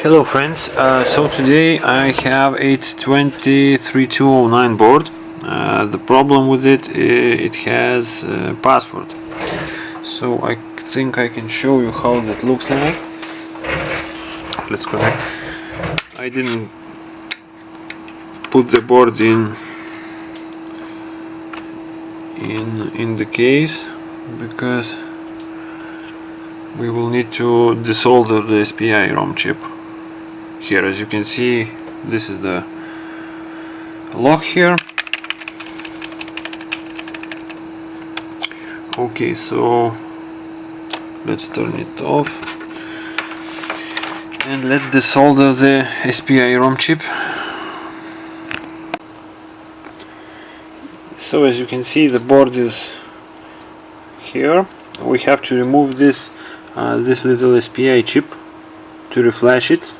Hello friends, so today I have A1465 board. The problem with it has a password. So I think I can show you how that looks like. Let's connect. I didn't put the board in the case because we will need to desolder the SPI ROM chip. Here, as you can see, this is the lock here. Okay, so let's turn it off and let's desolder the SPI ROM chip. So as you can see, the board is here. We have to remove this little SPI chip to reflash it.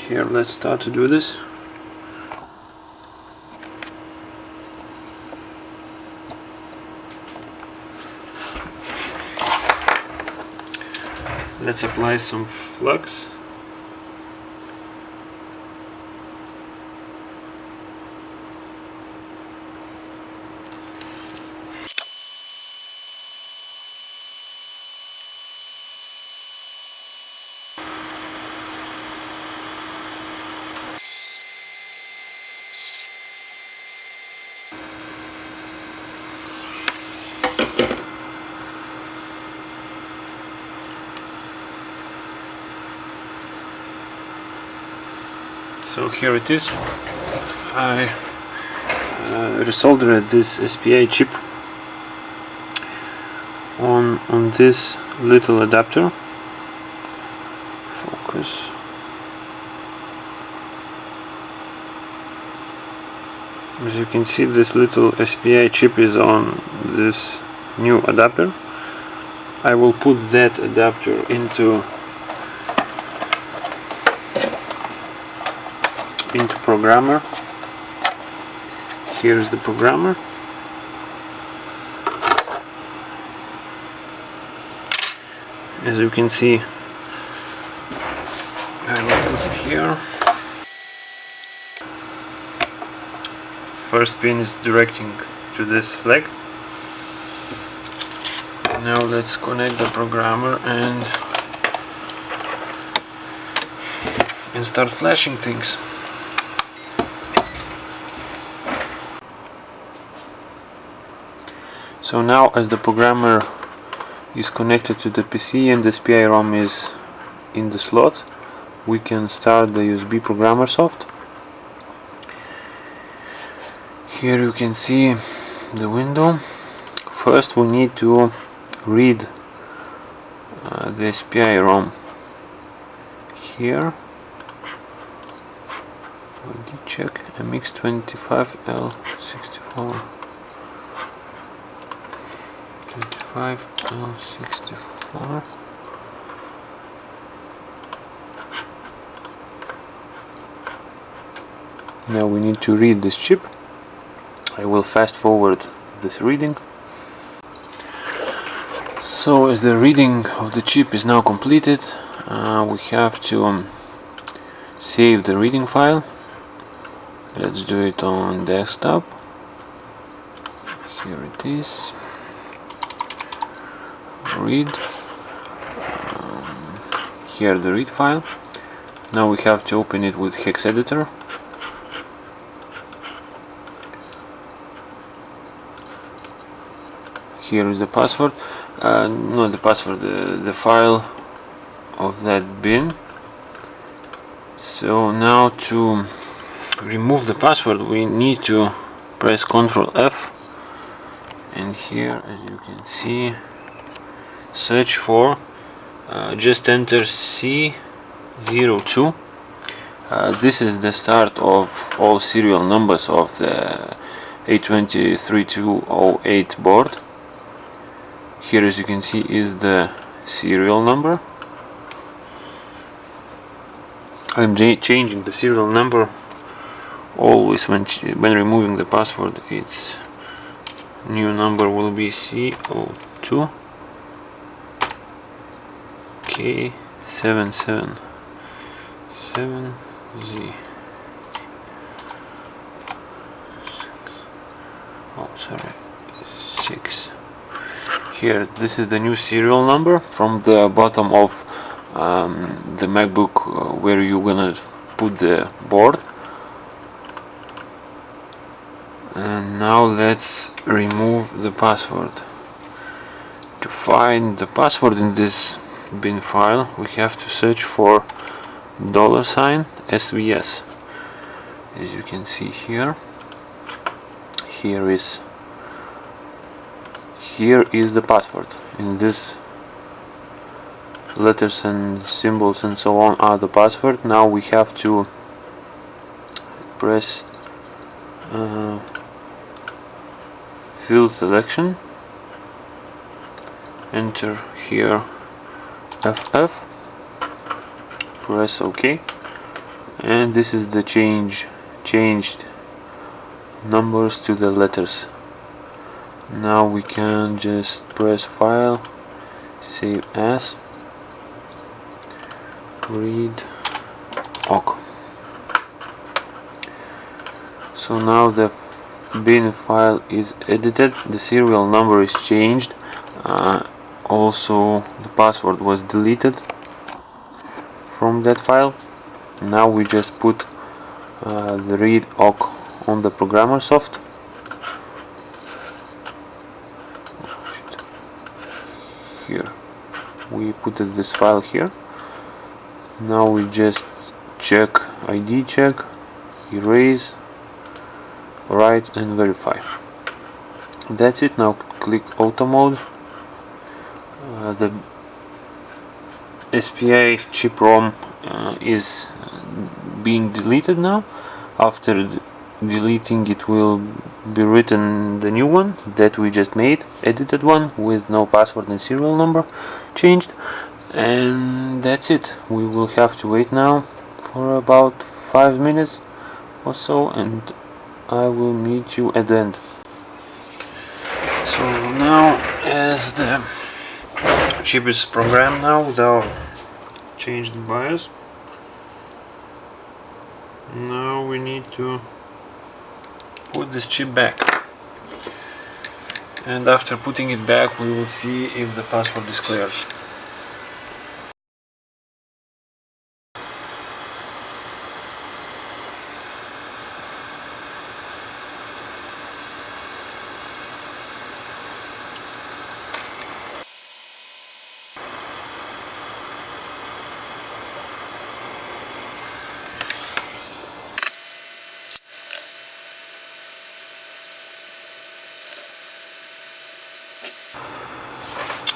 Here, let's start to do this. Let's apply some flux. So here it is. I resoldered this SPI chip on this little adapter. Focus. As you can see, this little SPI chip is on this new adapter. I will put that adapter into programmer. Here's the programmer. As you can see, I will put it here. First pin is directing to this flag. Now let's connect the programmer and start flashing things. So now, as the programmer is connected to the PC and the SPI ROM is in the slot, we can start the USB programmer soft. Here you can see the window. First we need to read the SPI ROM here. ID check MX25L64 25L64. Now we need to read this chip. I will fast forward this reading. So as the reading of the chip is now completed, we have to save the reading file. Let's do it on desktop. Here it is. Read. Here the read file. Now we have to open it with hex editor. Here is the password. Not the password, the file of that bin. So now to remove the password we need to press Ctrl F, and here, as you can see, search for, just enter C02. This is the start of all serial numbers of the A1465 board. Here, as you can see, is the serial number. I'm changing the serial number always when removing the password. Its new number will be C02. K777Z. Oh, sorry, 6. Here, this is the new serial number from the bottom of the MacBook where you're gonna put the board. And now let's remove the password. To find the password in this bin file, we have to search for $SVS. As you can see here, here is the password. In this, letters and symbols and so on are the password. Now we have to press field selection, enter here FF, press OK, and this is the changed numbers to the letters. Now we can just press file, save as, read OK. So now the bin file is edited, the serial number is changed, also the password was deleted from that file. Now we just put the read awk on the programmer soft. Here we put this file here. Now we just check ID check, erase, write and verify. That's it. Now click auto mode. The SPI chip ROM is being deleted now. After deleting it will be written the new one that we just made, edited one with no password and serial number changed, and that's it. We will have to wait now for about 5 minutes or so, and I will meet you at the end. So now, as the chip is programmed now without changed the BIOS, now we need to put this chip back, and after putting it back we will see if the password is cleared.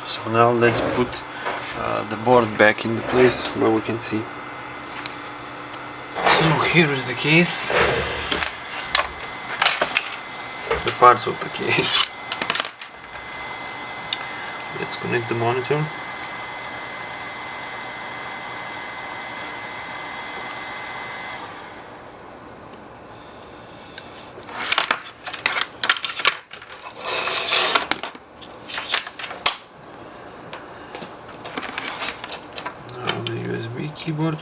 So now let's put the board back in the place where we can see. So here is the case, the parts of the case. Let's connect the monitor. Keyboard,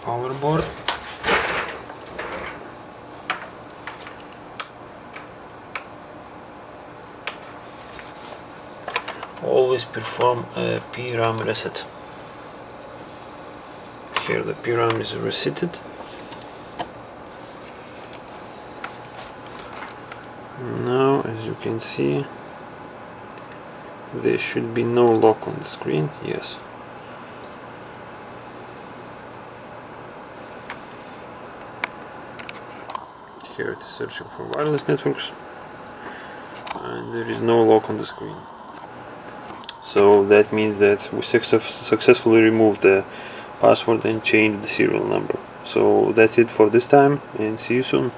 power board, always perform a PRAM reset. Here the PRAM is resetted. Now, as you can see, there should be no lock on the screen. Yes. Here it is searching for wireless networks, and there is no lock on the screen. So that means that we successfully removed the password and changed the serial number. So that's it for this time, and see you soon.